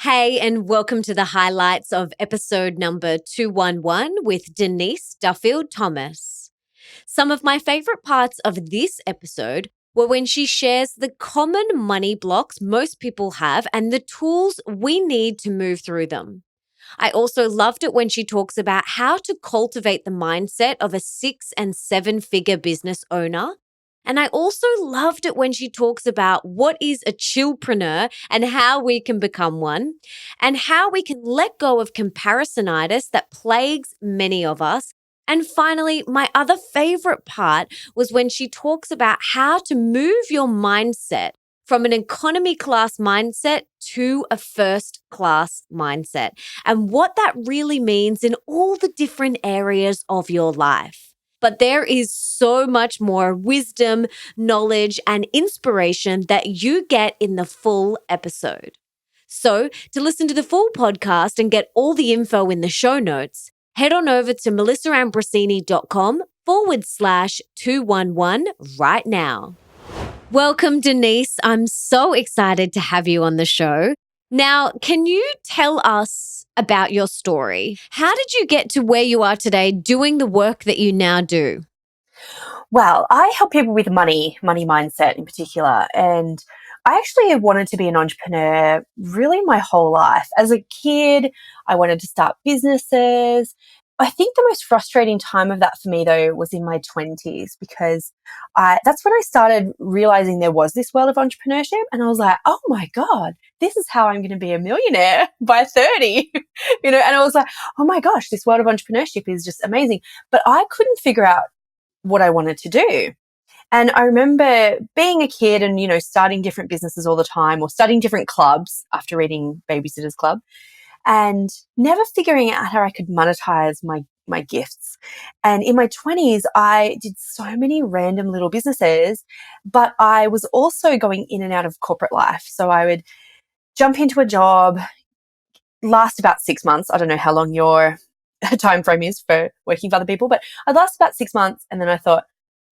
Hey, and welcome to the highlights of episode number 211 with Denise Duffield Thomas. Some of my favorite parts of this episode were when she shares the common money blocks most people have and the tools we need to move through them. I also loved it when she talks about how to cultivate the mindset of a 6 and 7 figure business owner. And I also loved it when she talks about what is a chillpreneur and how we can become one, and how we can let go of comparisonitis that plagues many of us. And finally, my other favorite part was when she talks about how to move your mindset from an economy class mindset to a first class mindset, and what that really means in all the different areas of your life. But there is so much more wisdom, knowledge, and inspiration that you get in the full episode. So, to listen to the full podcast and get all the info in the show notes, head on over to melissaambrosini.com/211 right now. Welcome, Denise. I'm so excited to have you on the show. Now, can you tell us about your story? How did you get to where you are today doing the work that you now do? Well, I help people with money mindset in particular. And I actually wanted to be an entrepreneur really my whole life. As a kid, I wanted to start businesses. I think the most frustrating time of that for me, though, was in my 20s because that's when I started realizing there was this world of entrepreneurship. And I was like, oh my God, this is how I'm going to be a millionaire by 30. And I was like, oh my gosh, this world of entrepreneurship is just amazing. But I couldn't figure out what I wanted to do. And I remember being a kid and, starting different businesses all the time or starting different clubs after reading Babysitter's Club and never figuring out how I could monetize my gifts. And in my 20s, I did so many random little businesses, but I was also going in and out of corporate life. So I would jump into a job, last about 6 months. I don't know how long your time frame is for working for other people, but I'd last about 6 months. And then I thought,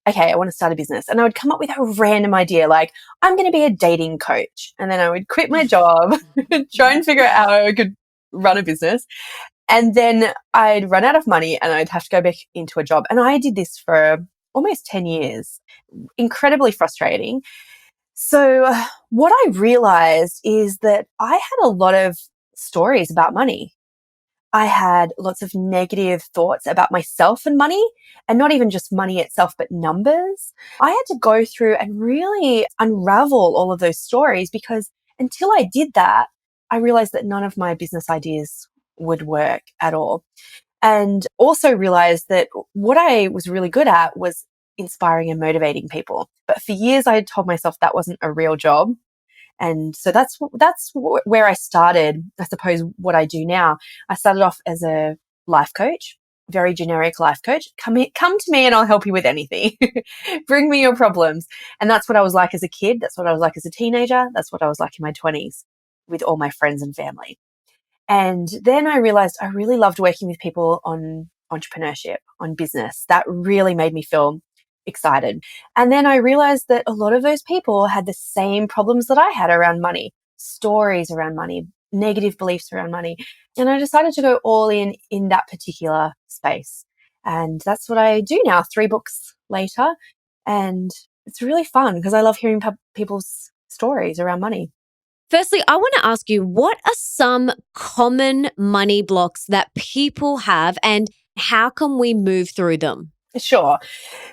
okay, I want to start a business. And I would come up with a random idea, like I'm going to be a dating coach. And then I would quit my job, try and figure out how I could run a business. And then I'd run out of money and I'd have to go back into a job. And I did this for almost 10 years, incredibly frustrating. So what I realized is that I had a lot of stories about money. I had lots of negative thoughts about myself and money, and not even just money itself, but numbers. I had to go through and really unravel all of those stories because until I did that, I realized that none of my business ideas would work at all. And also realized that what I was really good at was inspiring and motivating people. But for years, I had told myself that wasn't a real job. And so that's where I started. I suppose what I do now, I started off as a life coach, very generic life coach. Come to me and I'll help you with anything. Bring me your problems. And that's what I was like as a kid. That's what I was like as a teenager. That's what I was like in my 20s with all my friends and family. And then I realized I really loved working with people on entrepreneurship, on business. That really made me feel excited. And then I realized that a lot of those people had the same problems that I had around money, stories around money, negative beliefs around money. And I decided to go all in that particular space. And that's what I do now, 3 books later. And it's really fun because I love hearing people's stories around money. Firstly, I want to ask you, what are some common money blocks that people have and how can we move through them? Sure.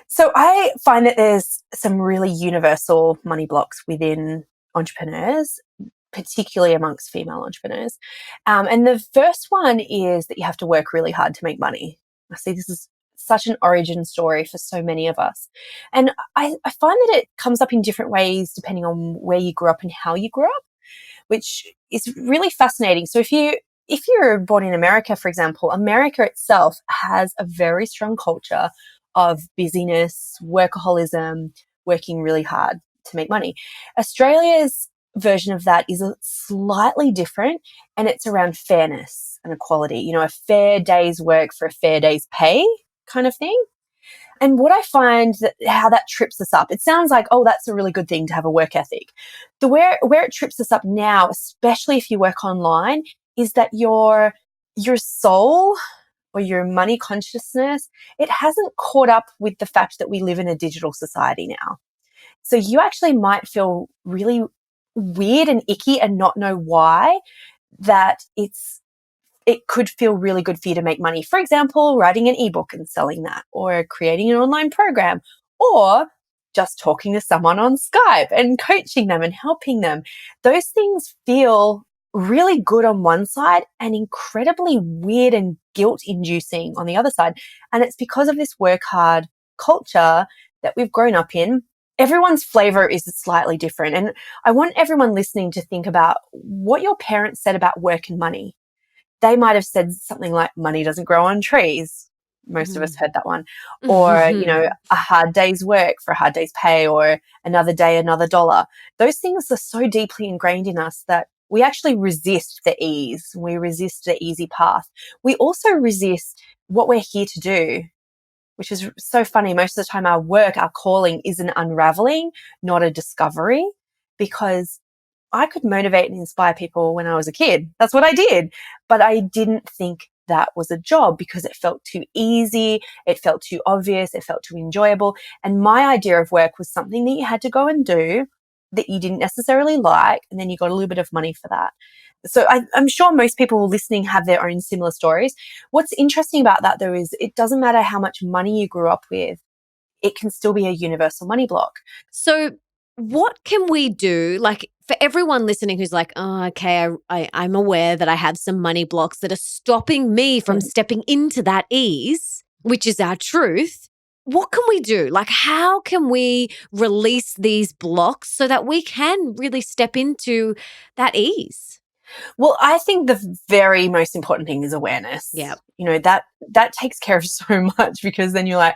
So I find that there's some really universal money blocks within entrepreneurs, particularly amongst female entrepreneurs. And the first one is that you have to work really hard to make money. I see this is such an origin story for so many of us. And I find that it comes up in different ways depending on where you grew up and how you grew up, which is really fascinating. So if you're born in America, for example, America itself has a very strong culture of busyness, workaholism, working really hard to make money. Australia's version of that is slightly different, and it's around fairness and equality. A fair day's work for a fair day's pay kind of thing. And what I find that how that trips us up, it sounds like, oh, that's a really good thing to have a work ethic. Where it trips us up now, especially if you work online, is that your soul or your money consciousness, it hasn't caught up with the fact that we live in a digital society now. So you actually might feel really weird and icky and not know why, that it could feel really good for you to make money. For example, writing an ebook and selling that, or creating an online program, or just talking to someone on Skype and coaching them and helping them. Those things feel really good on one side and incredibly weird and guilt inducing on the other side. And it's because of this work hard culture that we've grown up in. Everyone's flavor is slightly different. And I want everyone listening to think about what your parents said about work and money. They might have said something like, money doesn't grow on trees. Most of us heard that one. Or, a hard day's work for a hard day's pay, or another day, another dollar. Those things are so deeply ingrained in us that we actually resist the ease. We resist the easy path. We also resist what we're here to do, which is so funny. Most of the time our work, our calling is an unraveling, not a discovery, because I could motivate and inspire people when I was a kid. That's what I did. But I didn't think that was a job because it felt too easy. It felt too obvious. It felt too enjoyable. And my idea of work was something that you had to go and do that you didn't necessarily like. And then you got a little bit of money for that. So I'm sure most people listening have their own similar stories. What's interesting about that though is it doesn't matter how much money you grew up with. It can still be a universal money block. So what can we do? Like, for everyone listening who's like, oh, okay, I'm aware that I have some money blocks that are stopping me from stepping into that ease, which is our truth. What can we do? Like, how can we release these blocks so that we can really step into that ease? Well, I think the very most important thing is awareness. Yeah. That takes care of so much, because then you're like,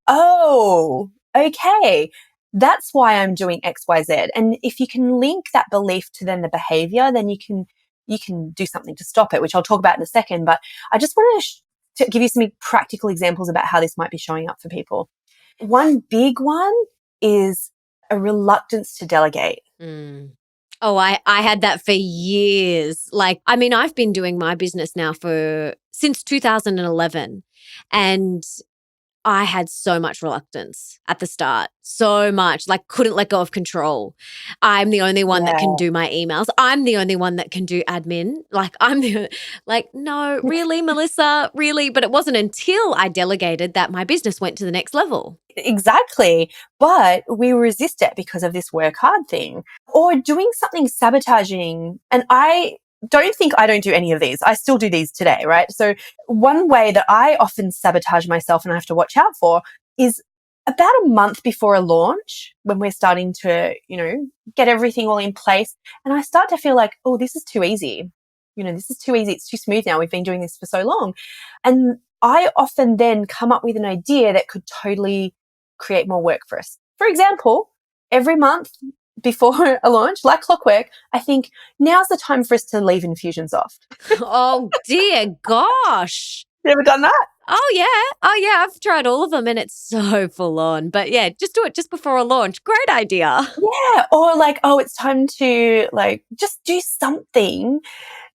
oh, okay, that's why I'm doing X, Y, Z. And if you can link that belief to then the behavior, then you can do something to stop it, which I'll talk about in a second. But I just want to give you some practical examples about how this might be showing up for people. One big one is a reluctance to delegate. Oh, I had that for years. Like, I mean, I've been doing my business now since 2011, and I had so much reluctance at the start, so much, like couldn't let go of control. I'm the only one that can do my emails. I'm the only one that can do admin. No, really, Melissa, really? But it wasn't until I delegated that my business went to the next level. Exactly. But we resist it because of this work hard thing, or doing something sabotaging. And I don't do any of these. I still do these today, right? So one way that I often sabotage myself and I have to watch out for is about a month before a launch, when we're starting to, get everything all in place. And I start to feel like, oh, this is too easy. This is too easy. It's too smooth now. We've been doing this for so long. And I often then come up with an idea that could totally create more work for us. For example, every month before a launch, like clockwork, I think now's the time for us to leave Infusionsoft. Oh, dear gosh. You ever done that? Oh, yeah. I've tried all of them and it's so full on. But yeah, just do it just before a launch. Great idea. Yeah. Or like, oh, it's time to just do something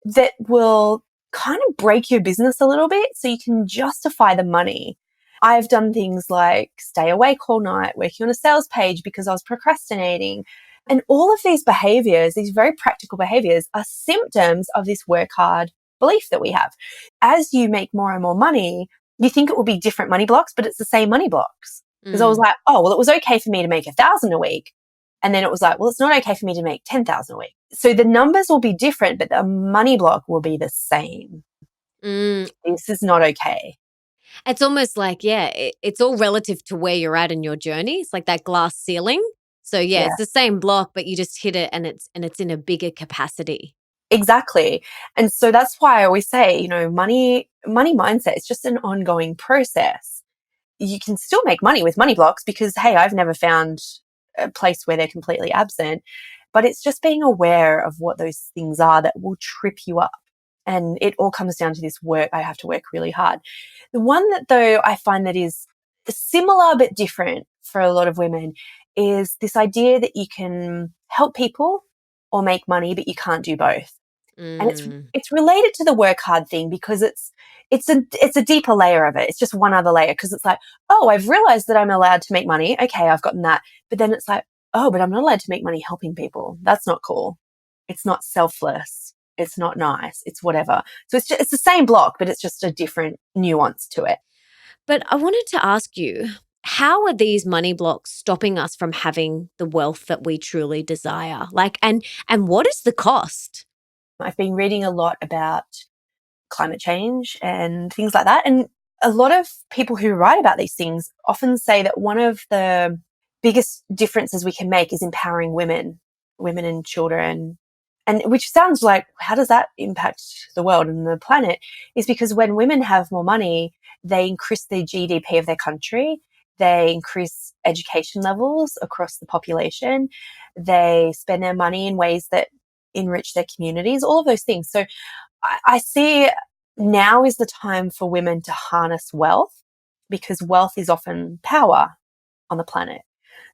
that will kind of break your business a little bit so you can justify the money. I've done things like stay awake all night, working on a sales page because I was procrastinating. And all of these behaviors, these very practical behaviors, are symptoms of this work hard belief that we have. As you make more and more money, you think it will be different money blocks, but it's the same money blocks. Because I was like, oh, well, it was okay for me to make 1,000 a week. And then it was like, well, it's not okay for me to make 10,000 a week. So the numbers will be different, but the money block will be the same. This is not okay. It's almost like, it's all relative to where you're at in your journey. It's like that glass ceiling. So it's the same block, but you just hit it and it's in a bigger capacity. Exactly. And so that's why I always say, money mindset is just an ongoing process. You can still make money with money blocks because, hey, I've never found a place where they're completely absent, but it's just being aware of what those things are that will trip you up. And it all comes down to this work. I have to work really hard. The one that though I find that is similar but different for a lot of women is this idea that you can help people or make money, but you can't do both. And it's related to the work hard thing because it's a deeper layer of it. It's just one other layer because it's like, oh, I've realized that I'm allowed to make money. Okay, I've gotten that. But then it's like, oh, but I'm not allowed to make money helping people. That's not cool. It's not selfless. It's not nice. It's whatever. So it's the same block, but it's just a different nuance to it. But I wanted to ask you, how are these money blocks stopping us from having the wealth that we truly desire? Like, and what is the cost? I've been reading a lot about climate change and things like that. And a lot of people who write about these things often say that one of the biggest differences we can make is empowering women and children. And which sounds like, how does that impact the world and the planet? Is because when women have more money, they increase the GDP of their country. They increase education levels across the population. They spend their money in ways that enrich their communities, all of those things. So I see now is the time for women to harness wealth because wealth is often power on the planet.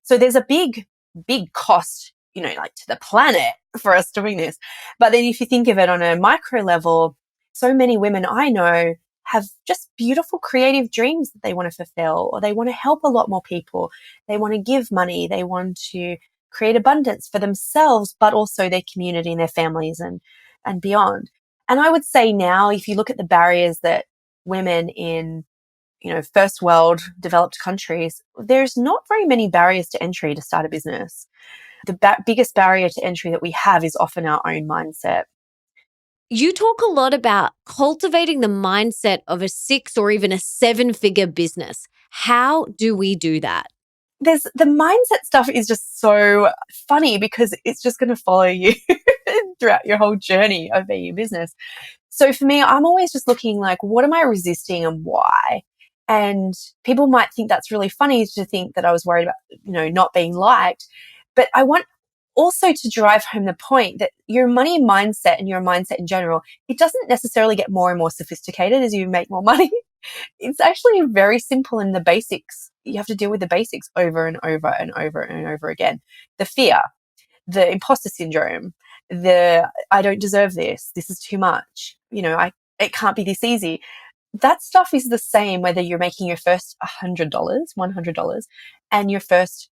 So there's a big, big cost, like to the planet for us doing this. But then if you think of it on a micro level, so many women I know have just beautiful creative dreams that they want to fulfill, or they want to help a lot more people. They want to give money. They want to create abundance for themselves, but also their community and their families and beyond. And I would say now, if you look at the barriers that women in, first world developed countries, there's not very many barriers to entry to start a business. The biggest barrier to entry that we have is often our own mindset. You talk a lot about cultivating the mindset of a 6 or even a 7-figure business. How do we do that? The mindset stuff is just so funny because it's just going to follow you throughout your whole journey of being a business. So for me, I'm always just looking like, what am I resisting and why? And people might think that's really funny to think that I was worried about, not being liked. But I want also to drive home the point that your money mindset and your mindset in general, it doesn't necessarily get more and more sophisticated as you make more money. It's actually very simple in the basics. You have to deal with the basics over and over and over and over again. The fear, the imposter syndrome, the I don't deserve this. This is too much. It can't be this easy. That stuff is the same whether you're making your first $100, $100, and your first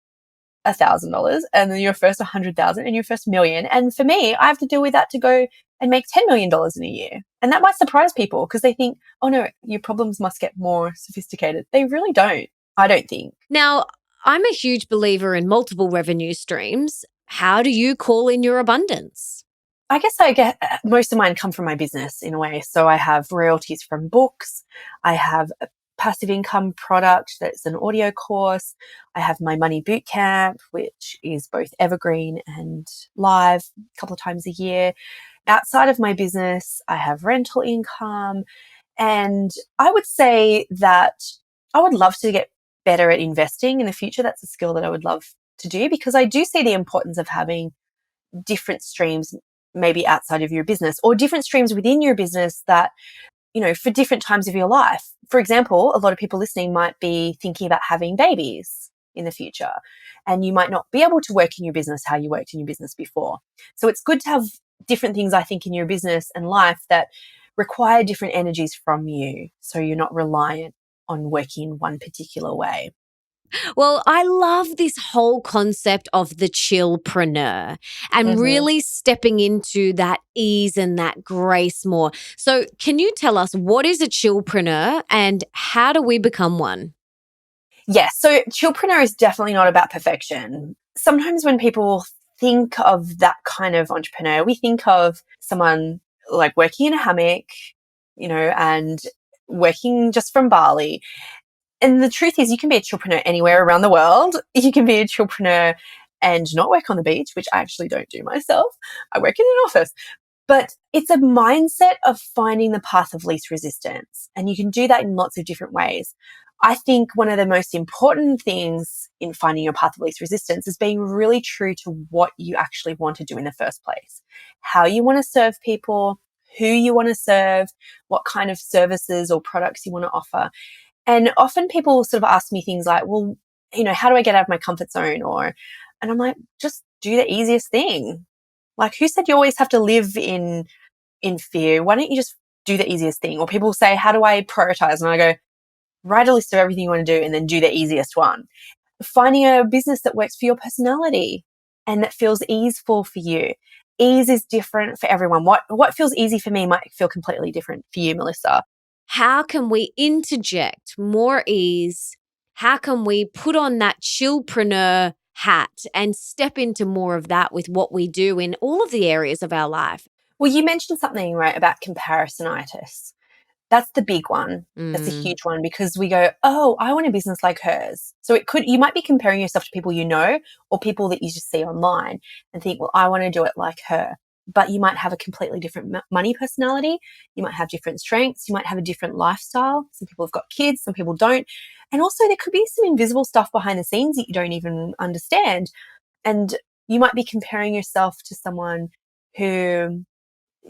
$1,000, and then your first 100,000 and your first million. And for me, I have to deal with that to go and make $10 million in a year. And that might surprise people because they think, oh no, your problems must get more sophisticated. They really don't. I don't think. Now, I'm a huge believer in multiple revenue streams. How do you call in your abundance? I guess I get most of mine come from my business in a way. So I have royalties from books. I have a passive income product that's an audio course. I have my money boot camp, which is both evergreen and live a couple of times a year. Outside of my business, I have rental income. And I would say that I would love to get better at investing in the future. That's a skill that I would love to do because I do see the importance of having different streams maybe outside of your business or different streams within your business that, for different times of your life. For example, a lot of people listening might be thinking about having babies in the future, and you might not be able to work in your business how you worked in your business before. So it's good to have different things, I think, in your business and life that require different energies from you. So you're not reliant on working one particular way. Well, I love this whole concept of the chillpreneur and really stepping into that ease and that grace more. So can you tell us what is a chillpreneur and how do we become one? Yes. So chillpreneur is definitely not about perfection. Sometimes when people think of that kind of entrepreneur, we think of someone like working in a hammock, and working just from Bali. And the truth is you can be a chillpreneur anywhere around the world. You can be a chillpreneur and not work on the beach, which I actually don't do myself. I work in an office. But it's a mindset of finding the path of least resistance. And you can do that in lots of different ways. I think one of the most important things in finding your path of least resistance is being really true to what you actually want to do in the first place, how you want to serve people, who you want to serve, what kind of services or products you want to offer. And often people sort of ask me things like, well, how do I get out of my comfort zone? And I'm like, just do the easiest thing. Like, who said you always have to live in fear? Why don't you just do the easiest thing? Or people say, how do I prioritize? And I go, write a list of everything you want to do and then do the easiest one. Finding a business that works for your personality and that feels easeful for you. Ease is different for everyone. What feels easy for me might feel completely different for you, Melissa. How can we interject more ease? How can we put on that chillpreneur hat and step into more of that with what we do in all of the areas of our life? Well, you mentioned something, right, about comparisonitis. That's the big one. That's a Mm. huge one because we go, oh, I want a business like hers. So you might be comparing yourself to people you know or people that you just see online and think, well, I want to do it like her. But you might have a completely different money personality. You might have different strengths. You might have a different lifestyle. Some people have got kids, some people don't. And also there could be some invisible stuff behind the scenes that you don't even understand. And you might be comparing yourself to someone who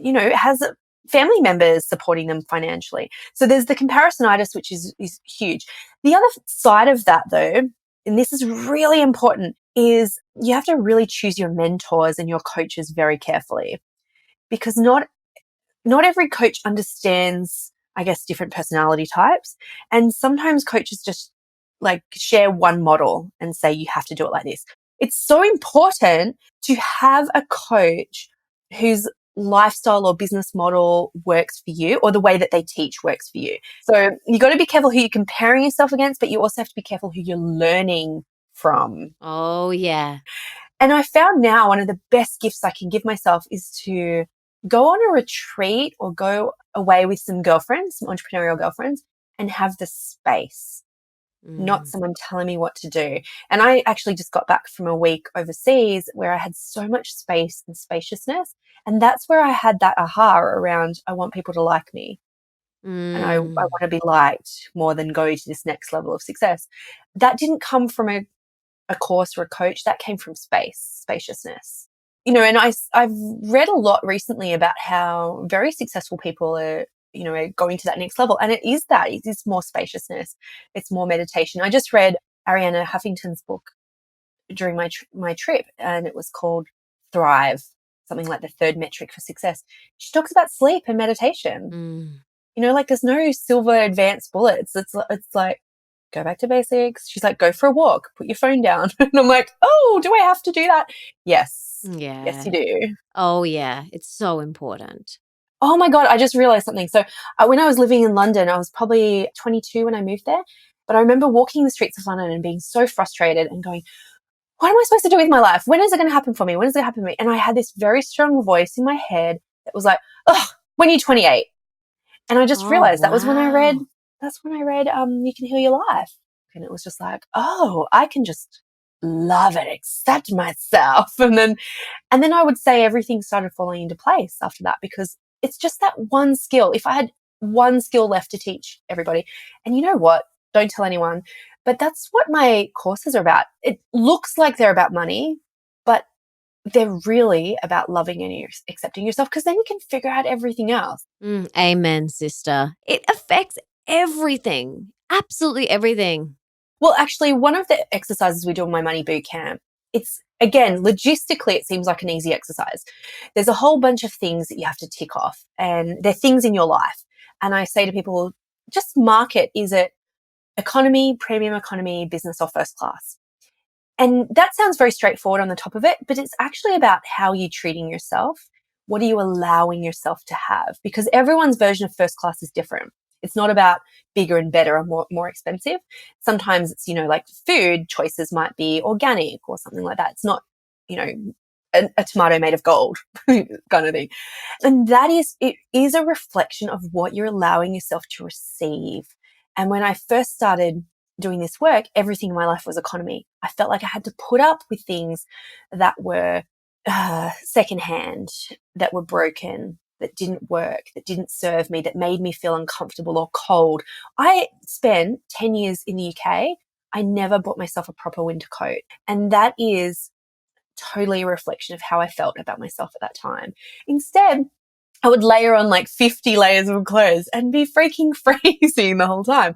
has family members supporting them financially. So there's the comparisonitis, which is huge. The other side of that, though, and this is really important, is you have to really choose your mentors and your coaches very carefully because not every coach understands, I guess, different personality types. And sometimes coaches just like share one model and say, you have to do it like this. It's so important to have a coach whose lifestyle or business model works for you or the way that they teach works for you. So you got to be careful who you're comparing yourself against, but you also have to be careful who you're learning from. Oh, yeah. And I found now one of the best gifts I can give myself is to go on a retreat or go away with some girlfriends, some entrepreneurial girlfriends, and have the space, not someone telling me what to do. And I actually just got back from a week overseas where I had so much space and spaciousness. And that's where I had that aha around, I want people to like me. And I want to be liked more than go to this next level of success. That didn't come from a course or a coach, that came from spaciousness. And I've read a lot recently about how very successful people are going to that next level. And it is more spaciousness. It's more meditation. I just read Arianna Huffington's book during my trip, and it was called Thrive, something like the third metric for success. She talks about sleep and meditation. Like there's no silver advanced bullets. It's like, go back to basics. She's like, go for a walk, put your phone down. And I'm like, oh, do I have to do that? Yes. Yeah. Yes, you do. Oh, yeah. It's so important. Oh my God, I just realized something. So when I was living in London, I was probably 22 when I moved there. But I remember walking the streets of London and being so frustrated and going, what am I supposed to do with my life? When is it going to happen for me? When is it going to happen to me? And I had this very strong voice in my head that was like, oh, when you're 28. And I just realized that was when I read, You Can Heal Your Life. And it was just like, oh, I can just love it, accept myself. And then I would say everything started falling into place after that because it's just that one skill. If I had one skill left to teach everybody, and you know what? Don't tell anyone, but that's what my courses are about. It looks like they're about money, but they're really about loving and accepting yourself because then you can figure out everything else. Amen, sister. It affects everything, absolutely everything. Well, actually, one of the exercises we do in my money boot camp, it's, again, logistically, it seems like an easy exercise. There's a whole bunch of things that you have to tick off, and they're things in your life. And I say to people, just mark it. Is it economy, premium economy, business, or first class? And that sounds very straightforward on the top of it, but it's actually about how you're treating yourself. What are you allowing yourself to have? Because everyone's version of first class is different. It's not about bigger and better or more expensive. Sometimes it's, like food choices might be organic or something like that. It's not, a tomato made of gold kind of thing. And it is a reflection of what you're allowing yourself to receive. And when I first started doing this work, everything in my life was economy. I felt like I had to put up with things that were secondhand, that were broken, that didn't work, that didn't serve me, that made me feel uncomfortable or cold. I spent 10 years in the UK. I never bought myself a proper winter coat. And that is totally a reflection of how I felt about myself at that time. Instead, I would layer on like 50 layers of clothes and be freaking freezing the whole time.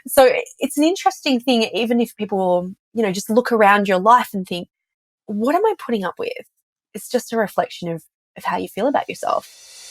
So it's an interesting thing, even if people, just look around your life and think, what am I putting up with? It's just a reflection of how you feel about yourself.